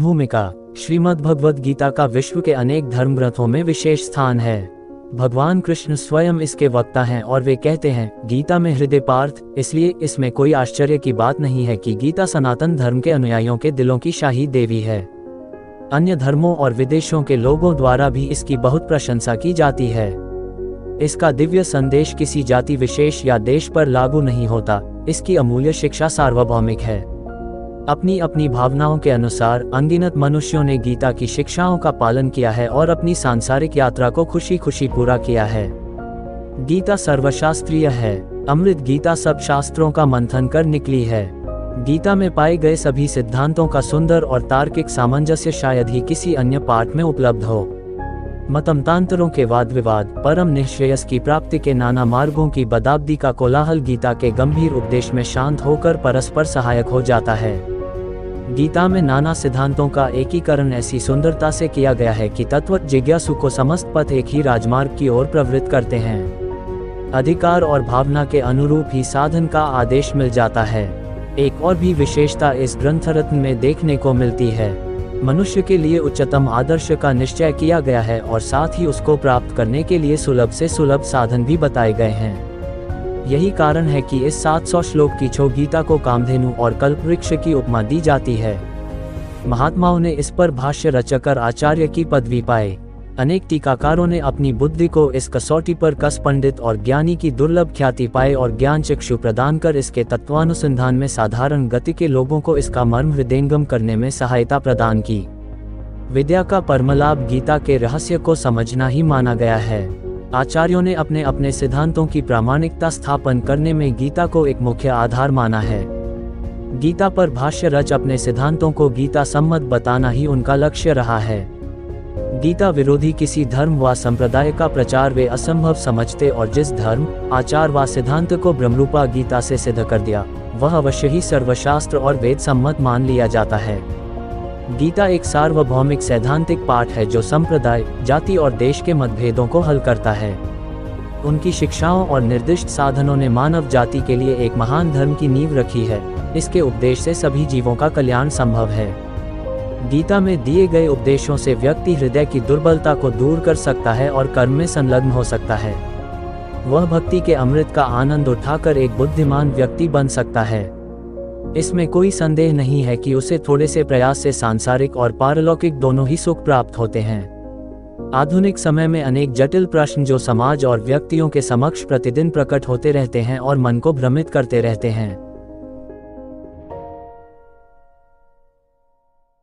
भूमिका। श्रीमद् भगवद गीता का विश्व के अनेक धर्म ग्रंथों में विशेष स्थान है। भगवान कृष्ण स्वयं इसके वक्ता हैं और वे कहते हैं, गीता में हृदय पार्थ, इसलिए इसमें कोई आश्चर्य की बात नहीं है कि गीता सनातन धर्म के अनुयायियों के दिलों की शाही देवी है। अन्य धर्मों और विदेशों के लोगों द्वारा भी इसकी बहुत प्रशंसा की जाती है। इसका दिव्य संदेश किसी जाति विशेष या देश पर लागू नहीं होता। इसकी अमूल्य शिक्षा सार्वभौमिक है। अपनी अपनी भावनाओं के अनुसार अनगिनत मनुष्यों ने गीता की शिक्षाओं का पालन किया है और अपनी सांसारिक यात्रा को खुशी खुशी पूरा किया है। गीता सर्वशास्त्रीय है। अमृत गीता सब शास्त्रों का मंथन कर निकली है। गीता में पाए गए सभी सिद्धांतों का सुंदर और तार्किक सामंजस्य शायद ही किसी अन्य पाठ में उपलब्ध हो। मतमतांतरों के वाद विवाद, परम निश्रेयस की प्राप्ति के नाना मार्गों की बदाब्दी का कोलाहल गीता के गंभीर उपदेश में शांत होकर परस्पर सहायक हो जाता है। गीता में नाना सिद्धांतों का एकीकरण ऐसी सुंदरता से किया गया है कि तत्वज्ञ जिज्ञासु को समस्त पथ एक ही राजमार्ग की ओर प्रवृत्त करते हैं। अधिकार और भावना के अनुरूप ही साधन का आदेश मिल जाता है। एक और भी विशेषता इस ग्रंथरत्न में देखने को मिलती है। मनुष्य के लिए उच्चतम आदर्श का निश्चय किया गया है और साथ ही उसको प्राप्त करने के लिए सुलभ से सुलभ साधन भी बताए गए हैं। यही कारण है कि इस 700 श्लोक की छो गीता को कामधेनु और कल्पवृक्ष की उपमा दी जाती है। महात्माओं ने इस पर भाष्य रचकर आचार्य की पदवी पाए। अनेक टीकाकारों ने अपनी बुद्धि को इस कसौटी पर कस पंडित और ज्ञानी की दुर्लभ ख्याति पाए और ज्ञान चक्षु प्रदान कर इसके तत्वानुसंधान में साधारण गति के लोगों को इसका मर्म हृदयंगम करने में सहायता प्रदान की। विद्या का परमलाभ गीता के रहस्य को समझना ही माना गया है। आचार्यों ने अपने अपने सिद्धांतों की प्रामाणिकता स्थापन करने में गीता को एक मुख्य आधार माना है। गीता पर भाष्य रच अपने सिद्धांतों को गीता सम्मत बताना ही उनका लक्ष्य रहा है। गीता विरोधी किसी धर्म व संप्रदाय का प्रचार वे असंभव समझते और जिस धर्म, आचार व सिद्धांत को ब्रह्मरूपा गीता से सिद्ध कर दिया, वह अवश्य ही सर्वशास्त्र और वेद सम्मत मान लिया जाता है। गीता एक सार्वभौमिक सैद्धांतिक पाठ है जो संप्रदाय, जाति और देश के मतभेदों को हल करता है। उनकी शिक्षाओं और निर्दिष्ट साधनों ने मानव जाति के लिए एक महान धर्म की नींव रखी है। इसके उपदेश से सभी जीवों का कल्याण संभव है। गीता में दिए गए उपदेशों से व्यक्ति हृदय की दुर्बलता को दूर कर सकता है और कर्म में संलग्न हो सकता है। वह भक्ति के अमृत का आनंद उठाकर एक बुद्धिमान व्यक्ति बन सकता है। इसमें कोई संदेह नहीं है कि उसे थोड़े से प्रयास से सांसारिक और पारलौकिक दोनों ही सुख प्राप्त होते हैं। आधुनिक समय में अनेक जटिल प्रश्न जो समाज और व्यक्तियों के समक्ष प्रतिदिन प्रकट होते रहते हैं और मन को भ्रमित करते रहते हैं।